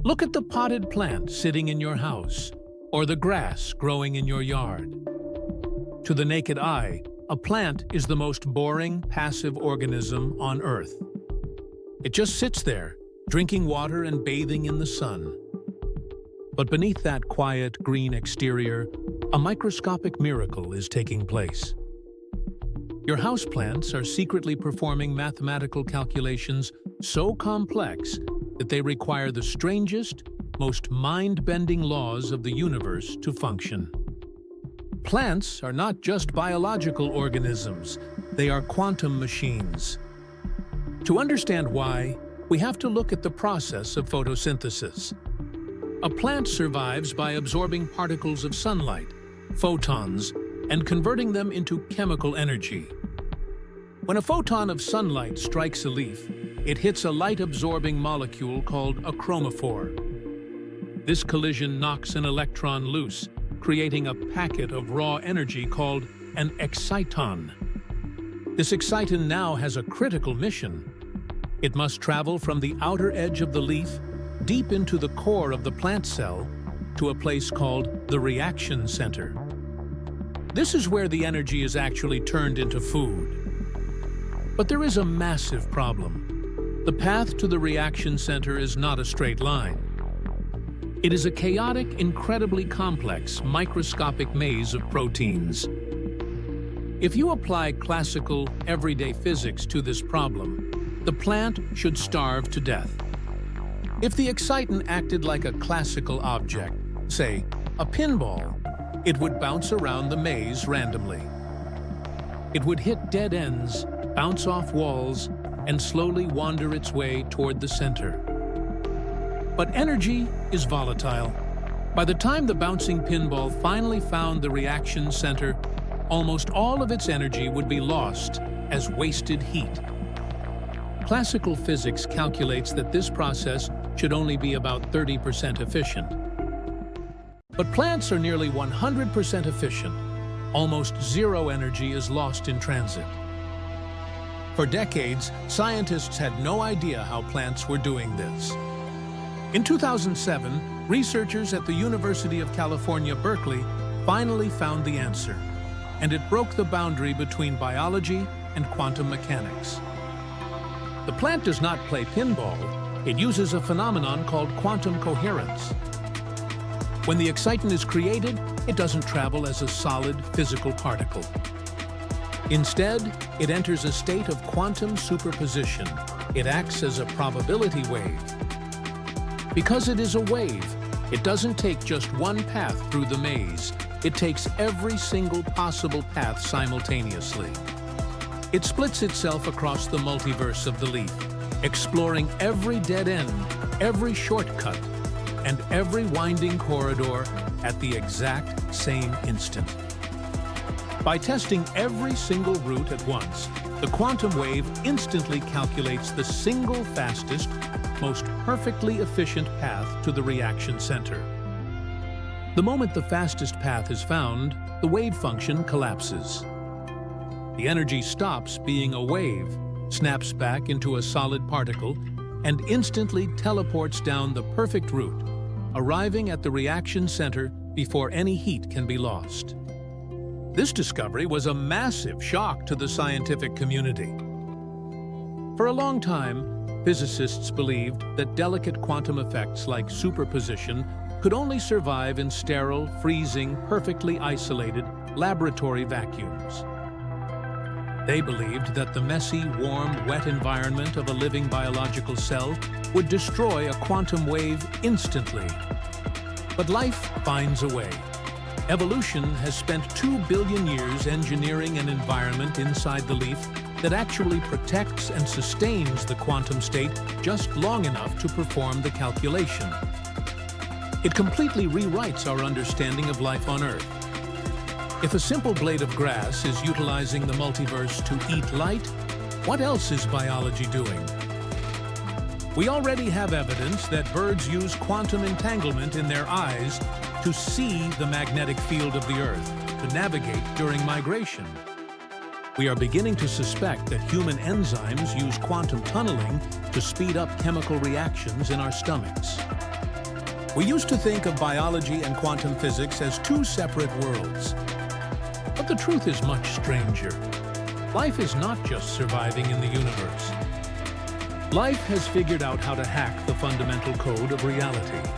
Look at the potted plant sitting in your house, or the grass growing in your yard. To the naked eye, a plant is the most boring, passive organism on Earth. It just sits there, drinking water and bathing in the sun. But beneath that quiet, green exterior, a microscopic miracle is taking place. Your houseplants are secretly performing mathematical calculations so complex that they require the strangest, most mind-bending laws of the universe to function. Plants are not just biological organisms, they are quantum machines. To understand why, we have to look at the process of photosynthesis. A plant survives by absorbing particles of sunlight, photons, and converting them into chemical energy. When a photon of sunlight strikes a leaf, it hits a light-absorbing molecule called a chromophore. This collision knocks an electron loose, creating a packet of raw energy called an exciton. This exciton now has a critical mission. It must travel from the outer edge of the leaf deep into the core of the plant cell to a place called the reaction center. This is where the energy is actually turned into food. But there is a massive problem. The path to the reaction center is not a straight line. It is a chaotic, incredibly complex, microscopic maze of proteins. If you apply classical, everyday physics to this problem, the plant should starve to death. If the exciton acted like a classical object, say, a pinball, it would bounce around the maze randomly. It would hit dead ends, bounce off walls, and slowly wander its way toward the center. But energy is volatile. By the time the bouncing pinball finally found the reaction center, almost all of its energy would be lost as wasted heat. Classical physics calculates that this process should only be about 30% efficient. But plants are nearly 100% efficient. Almost zero energy is lost in transit. For decades, scientists had no idea how plants were doing this. In 2007, researchers at the University of California, Berkeley, finally found the answer, and it broke the boundary between biology and quantum mechanics. The plant does not play pinball, it uses a phenomenon called quantum coherence. When the exciton is created, it doesn't travel as a solid physical particle. Instead, it enters a state of quantum superposition. It acts as a probability wave. Because it is a wave, it doesn't take just one path through the maze. It takes every single possible path simultaneously. It splits itself across the multiverse of the leaf, exploring every dead end, every shortcut, and every winding corridor at the exact same instant. By testing every single route at once, the quantum wave instantly calculates the single fastest, most perfectly efficient path to the reaction center. The moment the fastest path is found, the wave function collapses. The energy stops being a wave, snaps back into a solid particle, and instantly teleports down the perfect route, arriving at the reaction center before any heat can be lost. This discovery was a massive shock to the scientific community. For a long time, physicists believed that delicate quantum effects like superposition could only survive in sterile, freezing, perfectly isolated laboratory vacuums. They believed that the messy, warm, wet environment of a living biological cell would destroy a quantum wave instantly. But life finds a way. Evolution has spent 2 billion years engineering an environment inside the leaf that actually protects and sustains the quantum state just long enough to perform the calculation. It completely rewrites our understanding of life on Earth. If a simple blade of grass is utilizing the multiverse to eat light, what else is biology doing? We already have evidence that birds use quantum entanglement in their eyes to see the magnetic field of the Earth, to navigate during migration. We are beginning to suspect that human enzymes use quantum tunneling to speed up chemical reactions in our stomachs. We used to think of biology and quantum physics as two separate worlds. But the truth is much stranger. Life is not just surviving in the universe. Life has figured out how to hack the fundamental code of reality.